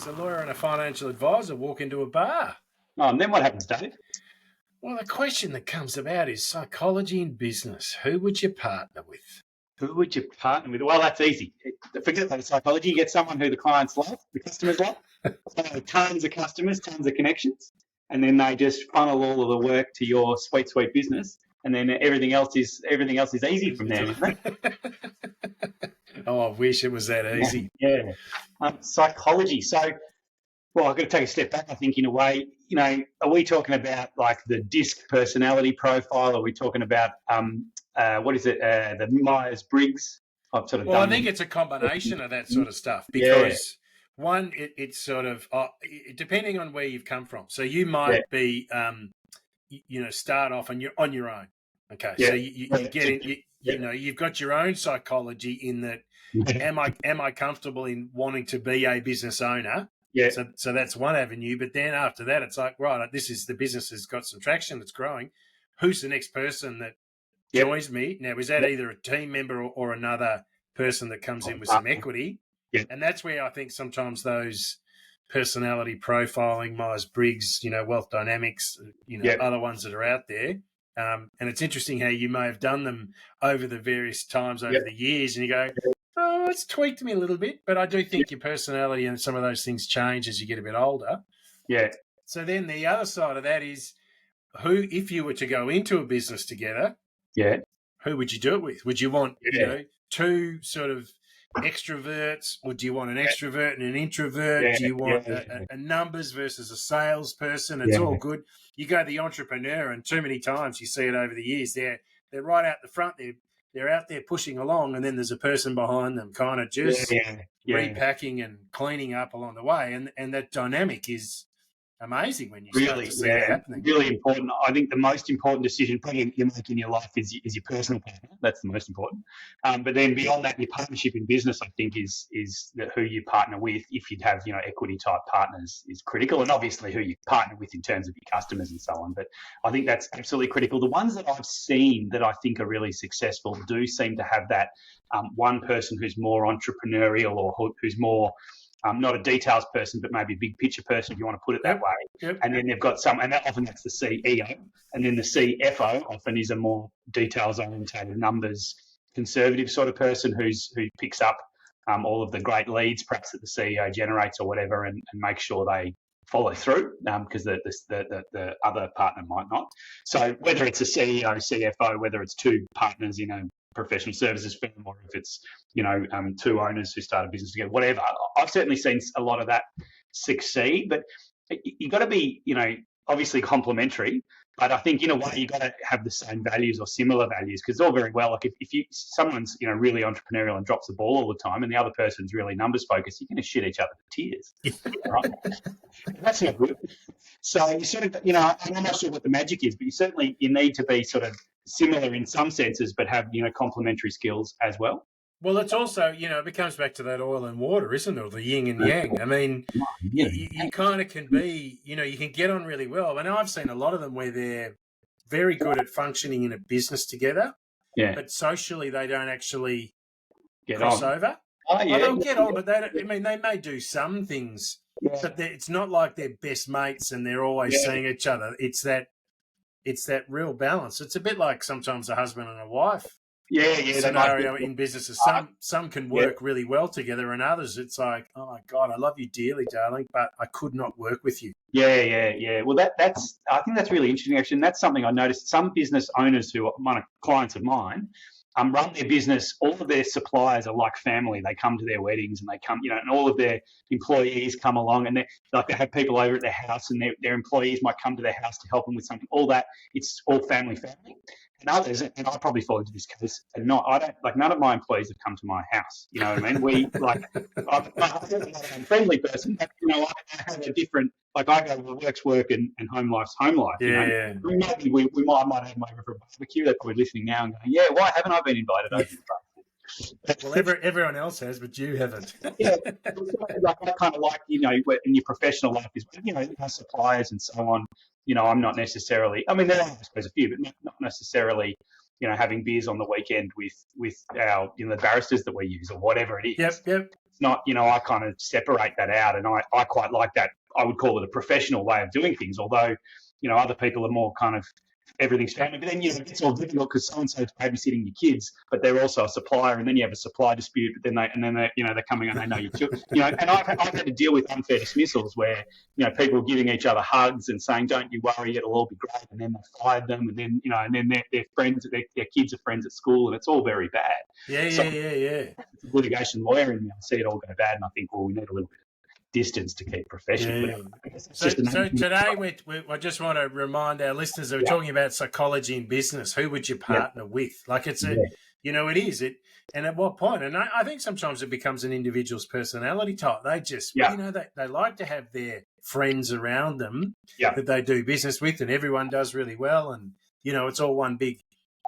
a lawyer and a financial advisor walk into a bar. Oh, and then what happens, Dave? Well, the question that comes about is psychology in business. Who would you partner with? Who would you partner with? Well, that's easy. Forget about psychology. You get someone who the clients love, the customers love. So tons of customers, tons of connections, and then they just funnel all of the work to your sweet, sweet business, and then everything else is easy from there, isn't it? Oh, I wish it was that easy. Yeah. Psychology. So, well, I've got to take a step back, I think, in a way. Are we talking about like the DISC personality profile? Are we talking about, what is it, the Myers-Briggs? I think it's a combination of that sort of stuff because, one, it's sort of, depending on where you've come from. So you might be, start off and you're on your own. Okay, so you get in, you've got your own psychology in that. Am I comfortable in wanting to be a business owner? Yeah. So that's one avenue. But then after that, it's like, right, the business has got some traction, it's growing. Who's the next person that joins me? Now, is that either a team member or another person that comes in with some equity? Yeah. And that's where I think sometimes those personality profiling, Myers-Briggs, wealth dynamics, other ones that are out there. And it's interesting how you may have done them over the various times over the years, and you go, oh, it's tweaked me a little bit, but I do think your personality and some of those things change as you get a bit older. Yeah. So then the other side of that is if you were to go into a business together, who would you do it with? Would you want, two sort of extroverts, or do you want an extrovert and an introvert? Do you want a numbers versus a salesperson? It's all good. You go the entrepreneur, and too many times you see it over the years. They're right out the front. They're out there pushing along, and then there's a person behind them kind of just repacking and cleaning up along the way. And that dynamic is amazing when you start to see that happening. Really important. I think the most important decision probably you make in your life is your personal partner. That's the most important. But then beyond that, your partnership in business, I think, is who you partner with. If you'd have equity type partners is critical, and obviously who you partner with in terms of your customers and so on. But I think that's absolutely critical. The ones that I've seen that I think are really successful do seem to have that one person who's more entrepreneurial or who's more not a details person, but maybe a big picture person, if you want to put it that way. Yep. And then they've got and often that's the CEO. And then the CFO often is a more details orientated, numbers, conservative sort of person who picks up all of the great leads, perhaps that the CEO generates or whatever, and makes sure they follow through because the other partner might not. So whether it's a CEO, CFO, whether it's two partners in a professional services firm, or if it's two owners who start a business together, whatever. I've certainly seen a lot of that succeed, but you got to be obviously complementary, but I think in a way you got to have the same values or similar values, because it's all very well like if someone's really entrepreneurial and drops the ball all the time, and the other person's really numbers focused, you're going to shit each other to tears. Right? That's not good. So you sort of I'm not sure what the magic is, but you need to be sort of similar in some senses, but have complementary skills as well. Well, it's also it comes back to that oil and water, isn't it? Or the yin and yang. I mean, you kind of can be, you can get on really well. I know I've seen a lot of them where they're very good at functioning in a business together, but socially they don't actually cross over. Oh, yeah. They'll get on, but they don't. I mean, they may do some things, but it's not like they're best mates and they're always seeing each other. It's that real balance. It's a bit like sometimes a husband and a wife scenario in businesses. Some can work really well together, and others it's like, oh my God, I love you dearly, darling, but I could not work with you. Yeah. Well, I think that's really interesting, actually, and that's something I noticed. Some business owners who are clients of mine run their business. All of their suppliers are like family. They come to their weddings, and they come, and all of their employees come along, and they have people over at their house, and their employees might come to their house to help them with something. All that, it's all family. And others, and I probably fall into this case, and none of my employees have come to my house. You know what I mean? I'm a friendly person, but I have a different. Like I go, well, work's work and home life's home life. Yeah. Maybe we might have them over for a barbecue. They're probably listening now and going, yeah, why haven't I been invited over to the barbecue? Well, everyone else has, but you haven't. Yeah, I kind of like, in your professional life is, suppliers and so on. I'm not necessarily. I mean, there are, I suppose, a few, but not necessarily. Having beers on the weekend with our the barristers that we use or whatever it is. Yep. It's not, I kind of separate that out, and I quite like that. I would call it a professional way of doing things, although, other people are more kind of everything's family. But then, it's all difficult because so-and-so's babysitting your kids, but they're also a supplier, and then you have a supply dispute, but then they're coming and they know your children. And I've had to deal with unfair dismissals where, people are giving each other hugs and saying, don't you worry, it'll all be great. And then they fired them, and then, and then their friends, their kids are friends at school, and it's all very bad. Yeah. It's a litigation lawyer in me. I see it all go bad, and I think, well, we need a little bit distance to keep professional. Yeah. So today I just want to remind our listeners that we're talking about psychology in business. Who would you partner with? Like it is. And at what point? And I think sometimes it becomes an individual's personality type. They just, they like to have their friends around them that they do business with, and everyone does really well. And, it's all one big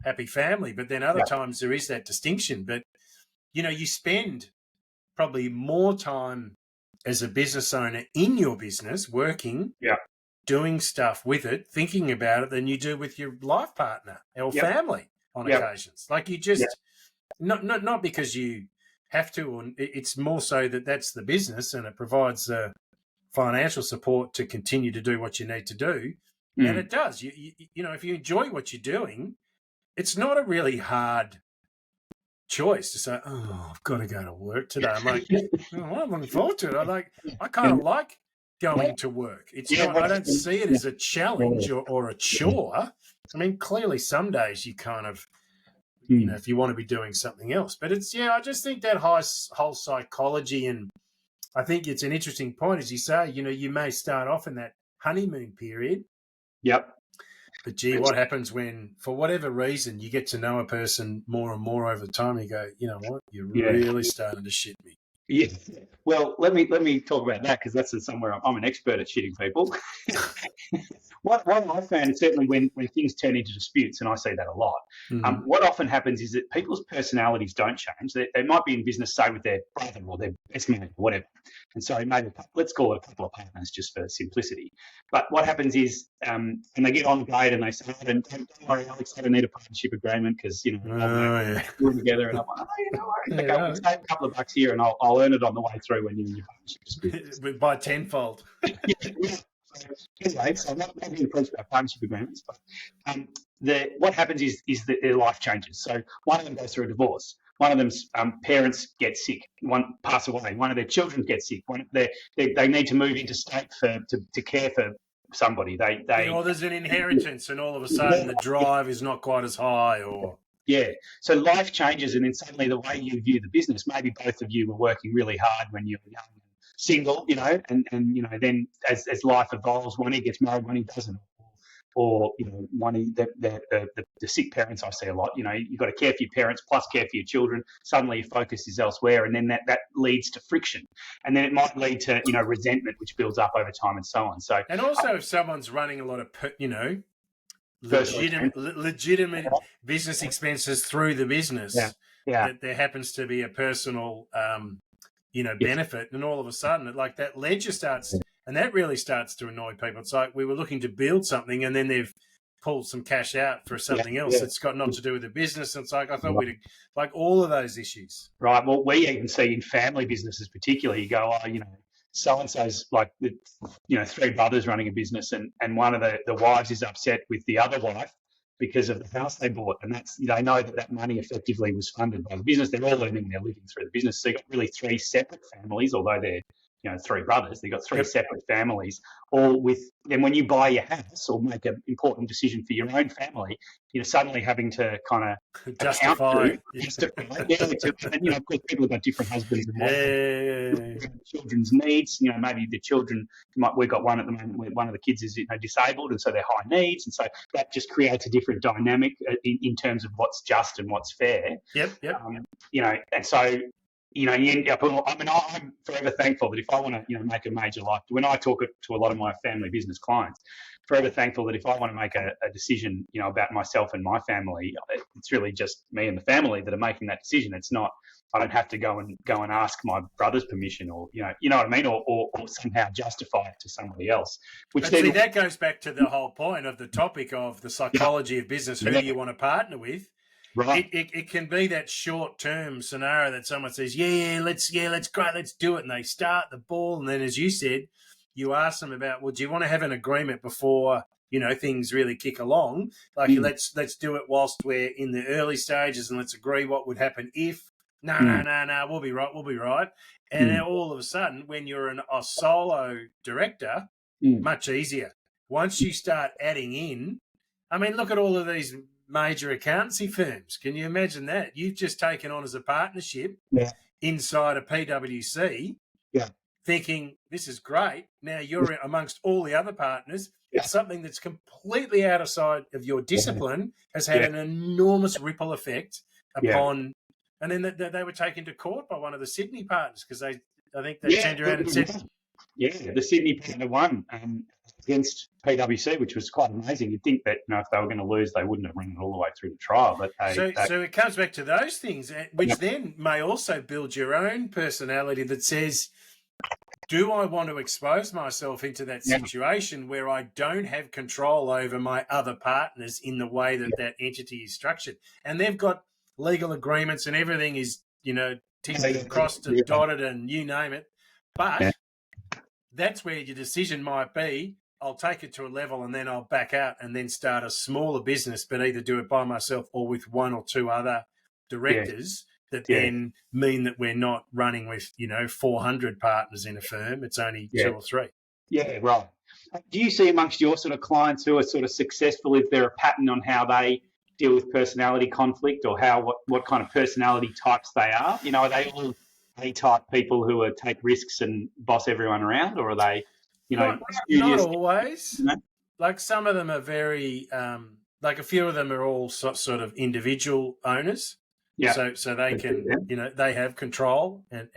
happy family. But then other times there is that distinction. But, you spend probably more time as a business owner in your business, working, doing stuff with it, thinking about it, than you do with your life partner or family on occasions. Like you just, not because you have to, or it's more so that that's the business and it provides the financial support to continue to do what you need to do. And it does. If you enjoy what you're doing, it's not a really hard choice to say, I've got to go to work today. I'm like, I'm looking forward to it. I kind of like going to work. It's not, I don't see it as a challenge or a chore. I mean, clearly some days you kind of, if you want to be doing something else, but it's, I just think that whole psychology, and I think it's an interesting point, as you say, you may start off in that honeymoon period. Yep. But gee, what happens when, for whatever reason, you get to know a person more and more over time? You go, you know what, you're really starting to shit me. Yeah. Well, let me talk about that, because that's somewhere I'm an expert at shitting people. What I found is certainly when things turn into disputes, and I see that a lot, what often happens is that people's personalities don't change. They might be in business, say, with their brother or their best man or whatever. And so maybe let's call it a couple of partners just for simplicity. But what happens is, and they get on great and they say, don't worry, Alex, I don't need a partnership agreement because, we're together. And I'm like, okay, we'll save a couple of bucks here and I'll earn it on the way through when you're in your partnership dispute. By tenfold. Anyway, so I'm not going to preach about partnership agreements, but what happens is that their life changes. So one of them goes through a divorce. One of them's parents get sick. One pass away. One of their children gets sick. They need to move interstate to care for somebody. Or there's an inheritance, and all of a sudden the drive is not quite as high. So life changes, and then suddenly the way you view the business. Maybe both of you were working really hard when you were young, single, and then as life evolves, one gets married, one doesn't, or the sick parents I see a lot. You've got to care for your parents plus care for your children. Suddenly your focus is elsewhere, and then that leads to friction, and then it might lead to resentment, which builds up over time, and so on. So, and also if someone's running a lot of legitimate business expenses through the business, that there happens to be a personal benefit, and all of a sudden that ledger starts, and that really starts to annoy people. It's like we were looking to build something and then they've pulled some cash out for something else that's got nothing to do with the business. And it's like, I thought we'd like all of those issues. Right. Well, we even see in family businesses particularly, you go, so-and-so's like, three brothers running a business, and one of the wives is upset with the other wife because of the house they bought, and that's, they know that money effectively was funded by the business. They're all earning their living through the business. So you've got really three separate families, although they're three brothers. They've got three separate families, all with. Then when you buy your house or make an important decision for your own family, suddenly having to kind of justify. And of course, people have got different husbands and children's needs. Maybe the children. We've got one at the moment where one of the kids is disabled, and so they're high needs, and so that just creates a different dynamic in terms of what's just and what's fair. Yep. And so. You end up. I'm forever thankful that if I want to, make a major life. When I talk to a lot of my family business clients, forever thankful that if I want to make a decision, about myself and my family, it's really just me and the family that are making that decision. It's not. I don't have to go and ask my brother's permission, or you know what I mean, or somehow justify it to somebody else. That goes back to the whole point of the topic of the psychology of business. Who do you want to partner with? Right. It can be that short-term scenario that someone says, let's great, let's do it. And they start the ball. And then, as you said, you ask them about, well, do you want to have an agreement before, things really kick along? Like, let's do it whilst we're in the early stages, and let's agree what would happen if. No, we'll be right. And then all of a sudden, when you're a solo director, much easier. Once you start adding in, I mean, look at all of these major accountancy firms. Can you imagine that? You've just taken on as a partnership inside a PwC, thinking this is great. Now you're amongst all the other partners. It's something that's completely outside of your discipline has had an enormous ripple effect upon. And then they were taken to court by one of the Sydney partners because I think they turned around and said, the Sydney partner won against PwC, which was quite amazing. You'd think that if they were going to lose, they wouldn't have run it all the way through the trial. But so it comes back to those things, which then may also build your own personality that says, do I want to expose myself into that situation where I don't have control over my other partners in the way that that entity is structured? And they've got legal agreements and everything is, ticked and crossed and dotted and you name it. But that's where your decision might be, I'll take it to a level and then I'll back out and then start a smaller business, but either do it by myself or with one or two other directors that then mean that we're not running with, 400 partners in a firm. It's only 2 or 3. Yeah, right. Do you see amongst your sort of clients who are sort of successful, is there a pattern on how they deal with personality conflict or what kind of personality types they are? Are they all A-type people who take risks and boss everyone around, or are they, not always. Like some of them are very, like a few of them are all sort of individual owners. Yeah. So they can, they have control and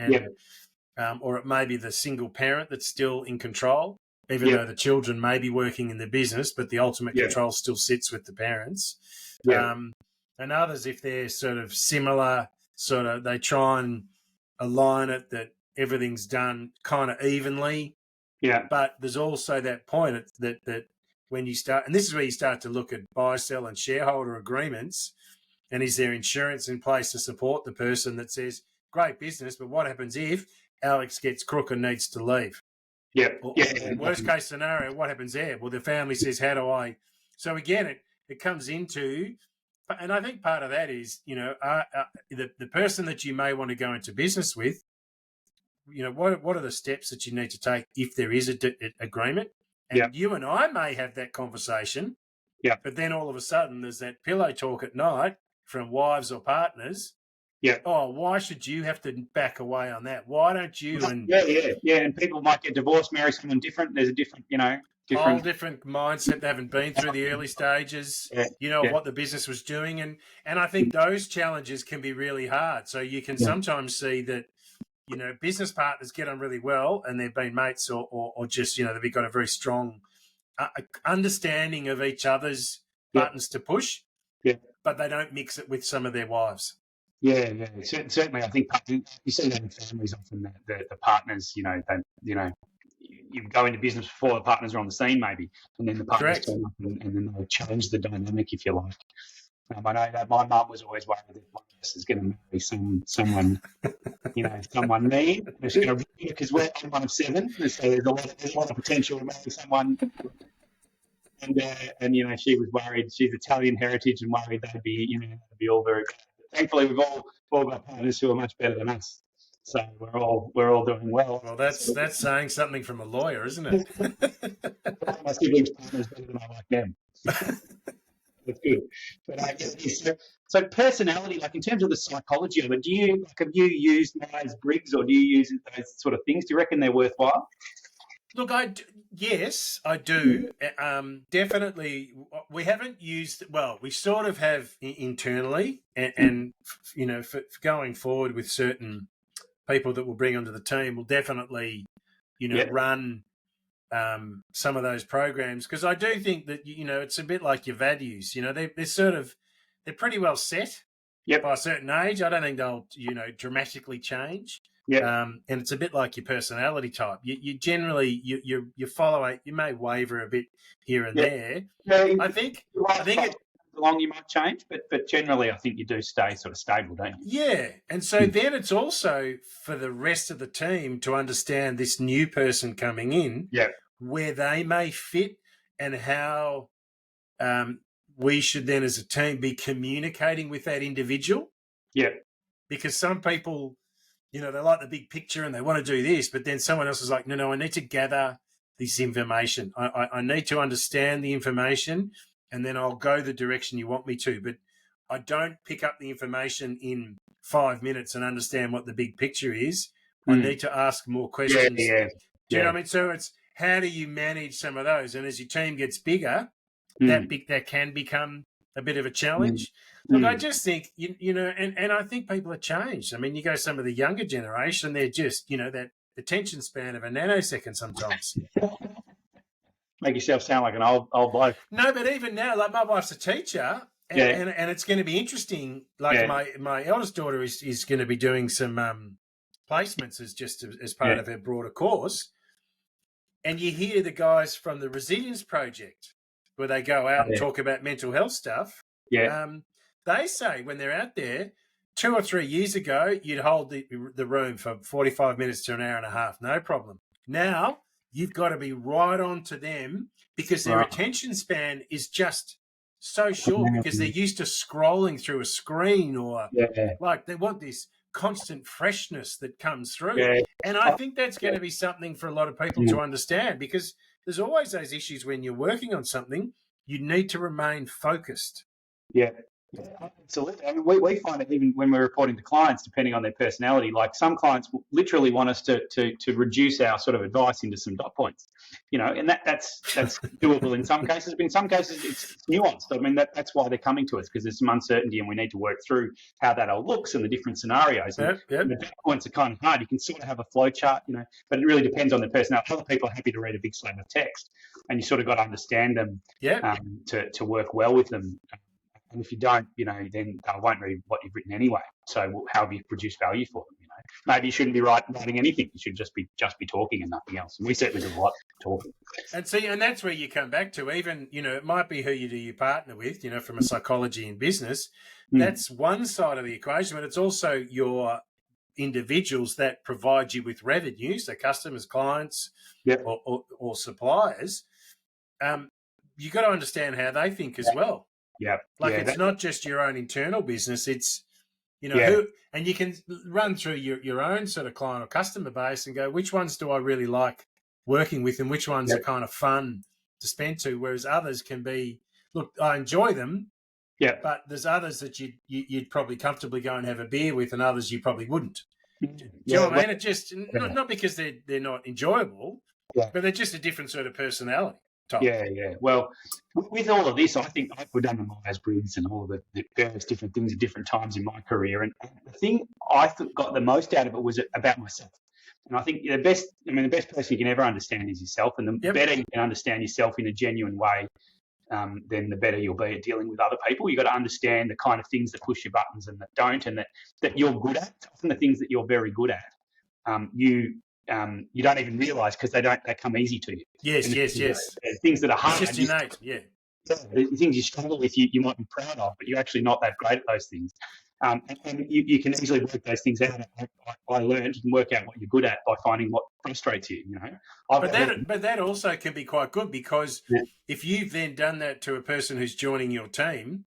or it may be the single parent that's still in control, even though the children may be working in the business, but the ultimate control still sits with the parents. And others, if they're sort of similar, they try and align it that everything's done kind of evenly. Yeah. But there's also that point that when you start, and this is where you start to look at buy, sell and shareholder agreements. And is there insurance in place to support the person that says, great business, but what happens if Alex gets crook and needs to leave? Or worst case scenario, what happens there? Well, the family says, how do I? So again, it comes into, and I think part of that is, the person that you may want to go into business with, what are the steps that you need to take if there is an agreement? And you and I may have that conversation, but then all of a sudden there's that pillow talk at night from wives or partners. Oh, why should you have to back away on that? Why don't you? And and people might get divorced, marry someone different. There's a different whole different mindset. They haven't been through the early stages, what the business was doing. And I think those challenges can be really hard. So you can sometimes see that, business partners get on really well and they've been mates or just, they've got a very strong understanding of each other's buttons to push, but they don't mix it with some of their wives. Certainly. I think you see that in families often. The partners, you go into business before the partners are on the scene, maybe, and then the partners turn up and then they'll change the dynamic, if you like. I know that my mum was always worried that one of us is going to marry someone, someone mean. She's going to because I'm one of 7, so there's a lot of potential to marry someone. And she was worried. She's Italian heritage and worried they'd be all very bad. But thankfully, we've all got partners who are much better than us. So we're all doing well. Well, that's saying something from a lawyer, isn't it? My siblings' partners better than I like them. That's good. But so personality, like in terms of the psychology of it, have you used Myers-Briggs or do you use those sort of things? Do you reckon they're worthwhile? Look, yes, I do. Definitely, we haven't used. Well, we sort of have internally, and for going forward with certain people that we'll bring onto the team, we'll definitely, run some of those programs because I do think that it's a bit like your values. They're pretty well set by a certain age. I don't think they'll dramatically change. And it's a bit like your personality type. You generally you follow it. You may waver a bit here and there. I think along you might change, but generally I think you do stay sort of stable, don't you? Yeah. And so then it's also for the rest of the team to understand this new person coming in, where they may fit and how we should then as a team be communicating with that individual. Yeah. Because some people, they like the big picture and they want to do this, but then someone else is like, no, I need to gather this information. I need to understand the information and then I'll go the direction you want me to. But I don't pick up the information in 5 minutes and understand what the big picture is. I need to ask more questions. Do you know what I mean? So it's how do you manage some of those? And as your team gets bigger, that can become a bit of a challenge. Look, I just think, and I think people have changed. I mean, you go some of the younger generation, they're just, that attention span of a nanosecond sometimes. Make yourself sound like an old bloke. No, but even now, like my wife's a teacher, and it's going to be interesting. Like my eldest daughter is going to be doing some placements as part of her broader course. And you hear the guys from the Resilience Project where they go out and talk about mental health stuff. They say when they're out there, 2 or 3 years ago, you'd hold the room for 45 minutes to an hour and a half, no problem. Now, you've got to be right on to them because their attention span is just so short because they're used to scrolling through a screen or like they want this constant freshness that comes through. And I think that's going to be something for a lot of people to understand because there's always those issues when you're working on something, you need to remain focused. Yeah, absolutely. I mean, we find it even when we're reporting to clients, depending on their personality. Like some clients literally want us to reduce our sort of advice into some dot points, and that's doable in some cases, but in some cases it's nuanced. I mean, that's why they're coming to us because there's some uncertainty and we need to work through how that all looks and the different scenarios. And the dot points are kind of hard. You can sort of have a flow chart, but it really depends on the personality. Other people are happy to read a big slab of text, and you sort of got to understand them to work well with them. And if you don't, then they won't read what you've written anyway. So how have you produced value for them? Maybe you shouldn't be writing anything. You should just be talking and nothing else. And we certainly do a lot of talking. And that's where you come back to. Even it might be who you do your partner with. From a psychology in business, that's one side of the equation. But it's also your individuals that provide you with revenue, so customers, clients, or suppliers. You got to understand how they think as well. It's not just your own internal business. It's, who, and you can run through your own sort of client or customer base and go, which ones do I really like working with and which ones are kind of fun to spend to, whereas others can be, look, I enjoy them, but there's others that you'd probably comfortably go and have a beer with and others you probably wouldn't. Do you know what I mean? It just, not because they're not enjoyable, but they're just a different sort of personality. Top. Well, with all of this, I think I've done the Myers-Briggs and all of the various different things at different times in my career. And the thing I got the most out of it was about myself. And I think the best person you can ever understand is yourself. And the better you can understand yourself in a genuine way, then the better you'll be at dealing with other people. You've got to understand the kind of things that push your buttons and that don't, and that you're good at. Often the things that you're very good at, you don't even realise because they come easy to you. Yes. Things that are hard. It's just innate, the things you struggle with, you might be proud of, but you're actually not that great at those things. And you can easily work those things out. I learned you can work out what you're good at by finding what frustrates you. But that also can be quite good because if you've then done that to a person who's joining your team,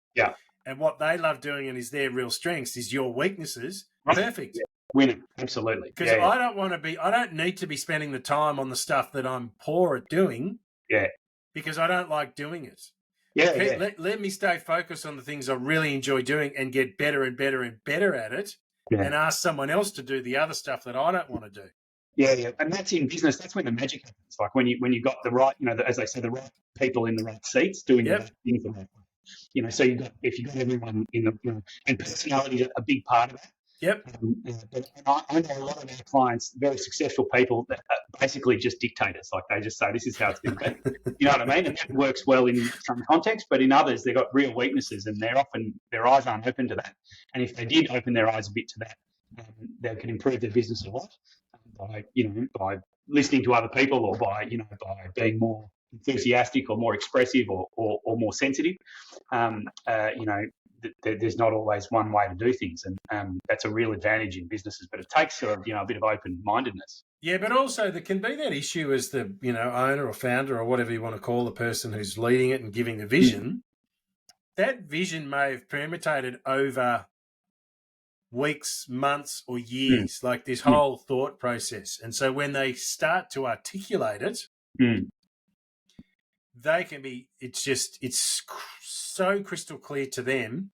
and what they love doing and is their real strengths is your weaknesses, perfect. Winning, absolutely. Because I don't need to be spending the time on the stuff that I'm poor at doing. Because I don't like doing it. Let me stay focused on the things I really enjoy doing and get better and better and better at it, and ask someone else to do the other stuff that I don't want to do. And that's in business. That's when the magic happens. Like when you got the right, as they say, the right people in the right seats doing the right things the right way. So if you got everyone in the, and personality is a big part of that. But I know a lot of our clients, very successful people, that are basically just dictators. Like they just say, this is how it's going to be. You know what I mean? And that works well in some context, but in others, they've got real weaknesses and their eyes aren't open to that. And if they did open their eyes a bit to that, they can improve their business a lot by listening to other people or by being more enthusiastic or more expressive or more sensitive. There's not always one way to do things, and that's a real advantage in businesses. But it takes a bit of open-mindedness. Yeah, but also there can be that issue as the owner or founder or whatever you want to call the person who's leading it and giving the vision. That vision may have permutated over weeks, months, or years, like this whole thought process. And so when they start to articulate it, they can be. It's so crystal clear to them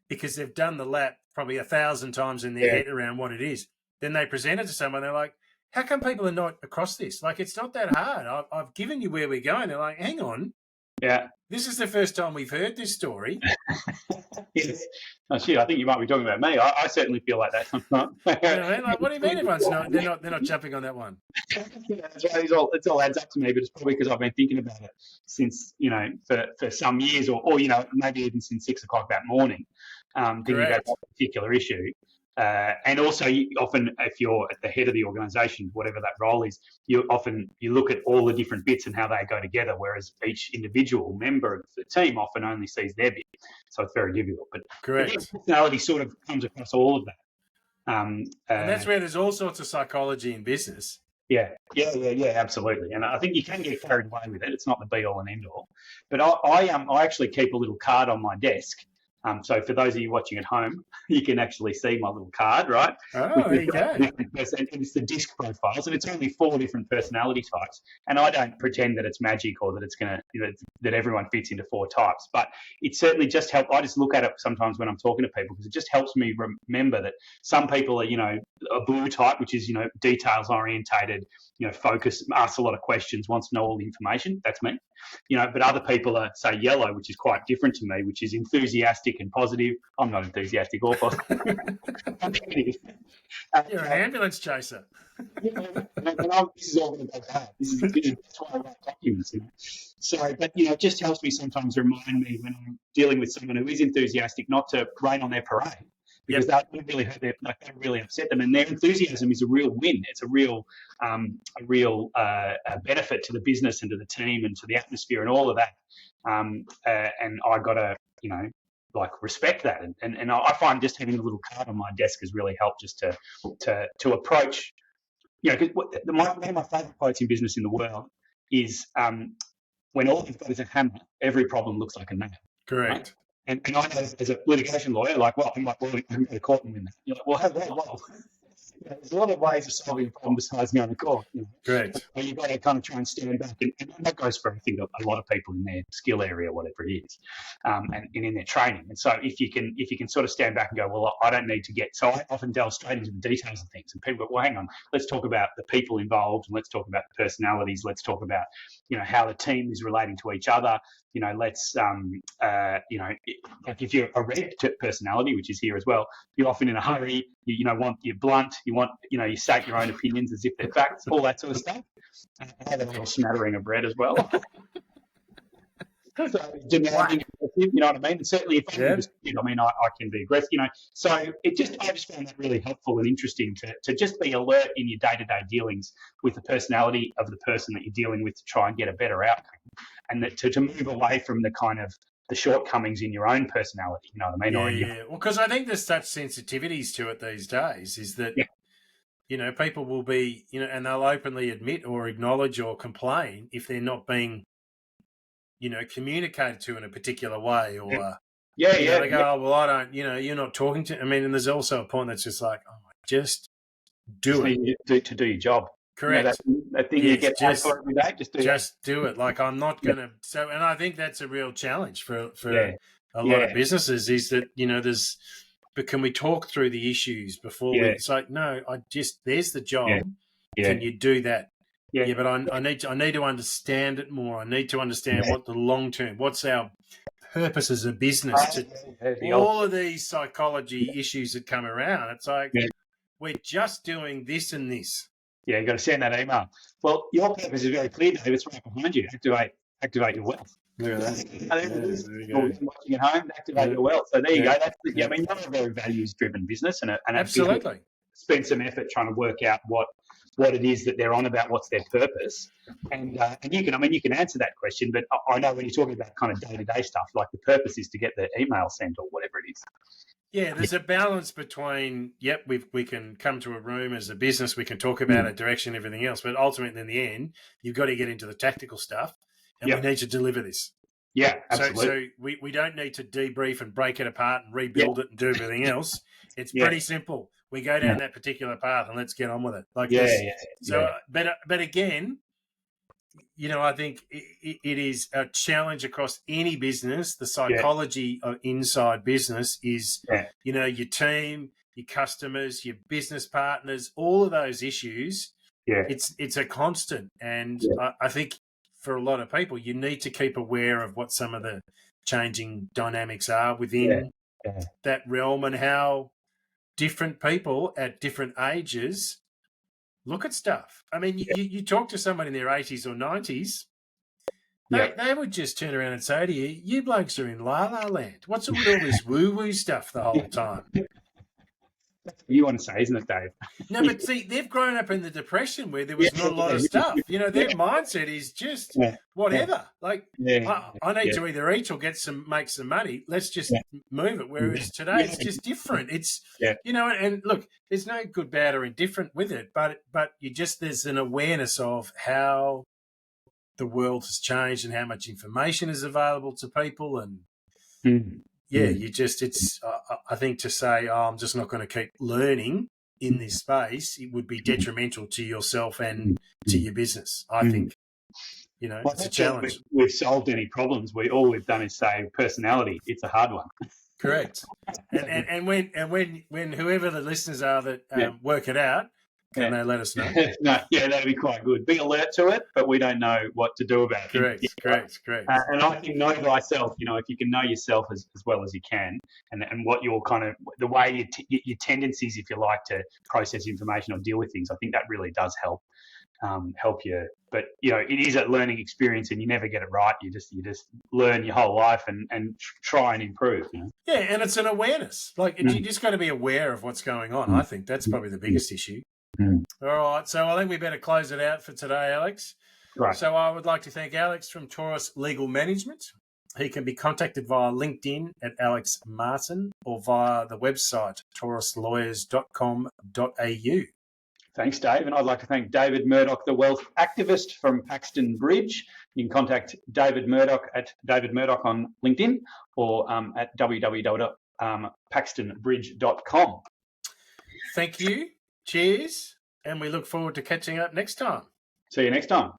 because they've done the lap probably 1,000 times in their head around what it is. Then they present it to someone. They're like, how come people are not across this? Like, it's not that hard. I've given you where we're going. They're like, hang on. Yeah. This is the first time we've heard this story. Yes. Oh, shit, I think you might be talking about me. I certainly feel like that sometimes. You know what I mean? Like, what do you mean everyone's not? They're not jumping on that one. That's right. It all adds up to me, but it's probably because I've been thinking about it since, for some years or maybe even since 6 o'clock that morning, thinking about that particular issue. And also, often, if you're at the head of the organisation, whatever that role is, you look at all the different bits and how they go together. Whereas each individual member of the team often only sees their bit, so it's very difficult. But personality sort of comes across all of that, and that's where there's all sorts of psychology in business. Yeah, absolutely. And I think you can get carried away with it. It's not the be all and end all. But I actually keep a little card on my desk. So for those of you watching at home, you can actually see my little card, right? Oh, there you go. And it's the disc profiles, and it's only 4 different personality types. And I don't pretend that it's magic or that it's going to, that everyone fits into 4 types. But it certainly just helps. I just look at it sometimes when I'm talking to people because it just helps me remember that some people are, a blue type, which is, details orientated, focus, asks a lot of questions, wants to know all the information. That's me. But other people are, say, yellow, which is quite different to me, which is enthusiastic and positive. I'm not enthusiastic or positive. You're an ambulance chaser. This is all going to go bad. That's why I write documents. So, but it just helps me sometimes remind me when I'm dealing with someone who is enthusiastic not to rain on their parade. Because that really hurt them, that really upset them, and their enthusiasm is a real win. It's a real benefit to the business and to the team and to the atmosphere and all of that. And I got to, respect that. And I find just having a little card on my desk has really helped just to approach. Cause one of my favourite quotes in business in the world is when all you've got is a hammer, every problem looks like a nail. Correct. Right? And I know as a litigation lawyer, I can go to court and win that. You're like, well, there's a lot of ways of solving a problem besides going to court. Correct. But you've got to kind of try and stand back, and that goes for, I think, a lot of people in their skill area, whatever it is, and in their training. And so if you can sort of stand back and go, well, I don't need to get. So I often delve straight into the details of things, and people go, well, hang on, let's talk about the people involved, and let's talk about the personalities. Let's talk about how the team is relating to each other. Let's like if you're a red personality, which is here as well, you're often in a hurry. You're blunt. You state your own opinions as if they're facts, all that sort of stuff. And I have a little smattering of red as well. So demanding, you know what I mean? And certainly if I'm interested, I can be aggressive, So I just found that really helpful and interesting to just be alert in your day-to-day dealings with the personality of the person that you're dealing with to try and get a better outcome, and that to move away from the kind of the shortcomings in your own personality, you know what I mean? Yeah. Well, because I think there's such sensitivities to it these days, is that people will be, and they'll openly admit or acknowledge or complain if they're not being communicated to in a particular way, or they go, oh, well, I don't, you're not talking to. I mean, and there's also a point that's just like, oh, just do it to do your job. Correct. That thing you get paid for every day. Just do it. Like, I'm not going to. So, and I think that's a real challenge for a lot of businesses is that but can we talk through the issues before it's like, no, there's the job. Can you do that? Yeah, but I need to understand it more. I need to understand what the long term, what's our purpose as a business. All of these psychology issues that come around, it's like we're just doing this and this. Yeah, you've got to send that email. Well, your purpose is very clear, Dave. It's right behind you. Activate your wealth. Look at that. There you go. Watching at home, activate your wealth. So there you go. That's you're a very values-driven business, and absolutely spend some effort trying to work out what what it is that they're on about, what's their purpose. And you can answer that question, but I know when you're talking about kind of day-to-day stuff, like the purpose is to get the email sent or whatever it is. Yeah, there's a balance between, we can come to a room as a business, we can talk about it, direction, everything else, but ultimately in the end, you've got to get into the tactical stuff, and we need to deliver this. Yeah, absolutely. So we don't need to debrief and break it apart and rebuild it and do everything else. It's pretty simple. We go down that particular path and let's get on with it. But again, I think it is a challenge across any business. The psychology of inside business is, your team, your customers, your business partners, all of those issues. Yeah, it's a constant, and I think for a lot of people, you need to keep aware of what some of the changing dynamics are within that realm and how different people at different ages look at stuff. I mean, you talk to someone in their 80s or 90s, they would just turn around and say to you, you blokes are in la-la land. What's with all this woo-woo stuff the whole time? That's what you want to say, isn't it, Dave? No, but see, they've grown up in the Depression where there was not a lot of stuff. Their mindset is just whatever. Like, I need to either eat or make some money. Let's just move it. Whereas today, it's just different. It's, and look, there's no good, bad, or indifferent with it, but there's an awareness of how the world has changed and how much information is available to people. And I think to say, I'm just not going to keep learning in this space, it would be detrimental to yourself and to your business. I think, it's a challenge. We've solved any problems. All we've done is say personality. It's a hard one. Correct. And when whoever the listeners are that work it out, can they let us know? That'd be quite good. Be alert to it, but we don't know what to do about it. Correct. And I think know thyself. If you can know yourself as well as you can, and what your kind of the way your tendencies, if you like, to process information or deal with things, I think that really does help you. But it is a learning experience, and you never get it right. You just learn your whole life and try and improve. Yeah, and it's an awareness. Like you just got to be aware of what's going on. I think that's probably the biggest issue. All right, so I think we better close it out for today, Alex. Right. So I would like to thank Alex from Taurus Legal Management. He can be contacted via LinkedIn at Alex Martin or via the website tauruslawyers.com.au. Thanks, Dave. And I'd like to thank David Murdoch, the wealth activist from Paxton Bridge. You can contact David Murdoch at David Murdoch on LinkedIn or at www.paxtonbridge.com. Thank you. Cheers. And we look forward to catching up next time. See you next time.